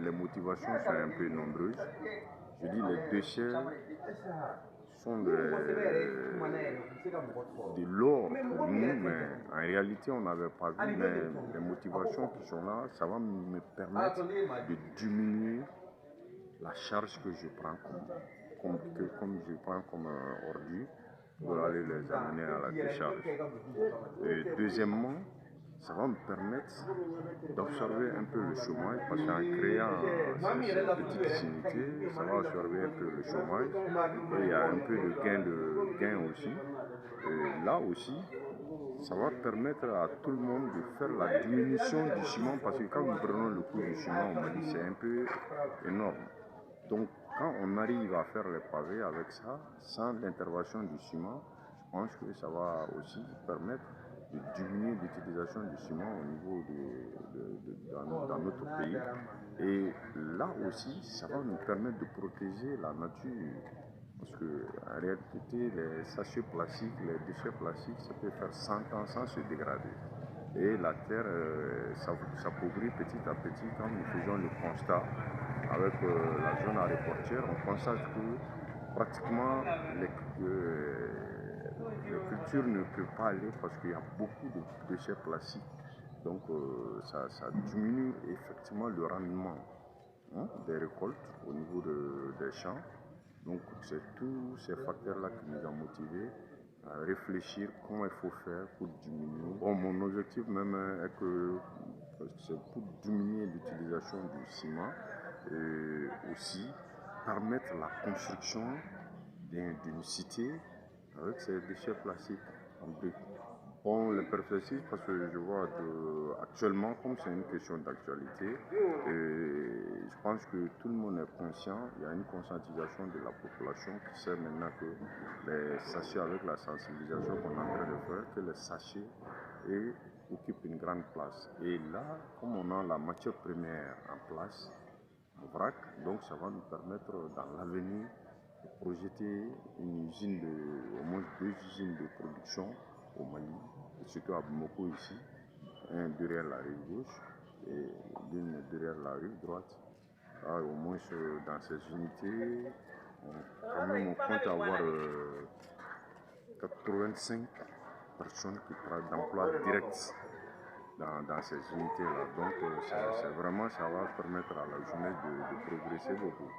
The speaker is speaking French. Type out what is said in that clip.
les motivations sont un peu nombreuses. Je dis les déchets sont de l'or pour nous, mais en réalité on n'avait pas vu, mais les motivations qui sont là, ça va me permettre de diminuer la charge que je prends comme je prends comme ordure pour aller les amener à la décharge. Et deuxièmement, ça va me permettre d'absorber un peu le chômage parce qu'en créant ces petites unités, ça va absorber un peu le chômage et il y a un peu de gain aussi. Et là aussi, ça va permettre à tout le monde de faire la diminution du ciment parce que quand nous prenons le coût du ciment au Mali, c'est un peu énorme. Donc quand on arrive à faire les pavés avec ça, sans l'intervention du ciment, je pense que ça va aussi permettre de diminuer l'utilisation du ciment au niveau dans notre pays. Et là aussi, ça va nous permettre de protéger la nature. Parce qu'en réalité, les sachets plastiques, les déchets plastiques, ça peut faire 100 ans sans se dégrader. Et la terre s'appauvrit petit à petit quand nous faisons le constat avec la zone aéroportière. On constate que pratiquement les cultures ne peuvent pas aller parce qu'il y a beaucoup de déchets plastiques. Donc ça diminue effectivement le rendement des récoltes au niveau des champs. Donc c'est tous ces facteurs-là qui nous ont motivés à réfléchir comment il faut faire pour diminuer. Bon, mon objectif même est que c'est pour diminuer l'utilisation du ciment et aussi permettre la construction d'une cité avec ces déchets plastiques en briques. Bon, le perspective, parce que je vois actuellement, comme c'est une question d'actualité, je pense que tout le monde est conscient, il y a une conscientisation de la population qui sait maintenant que les sachets, avec la sensibilisation qu'on est en train de faire, que les sachets occupent une grande place. Et là, comme on a la matière première en place, le vrac, donc ça va nous permettre dans l'avenir de projeter une usine, au moins 2 usines de production au Mali, surtout à Bamako ici, un derrière la rive gauche et l'une derrière la rive droite. Là, au moins dans ces unités, quand même on compte avoir 85 personnes qui travaillent d'emploi direct dans ces unités-là. Donc c'est vraiment, ça va permettre à la jeunesse de progresser beaucoup.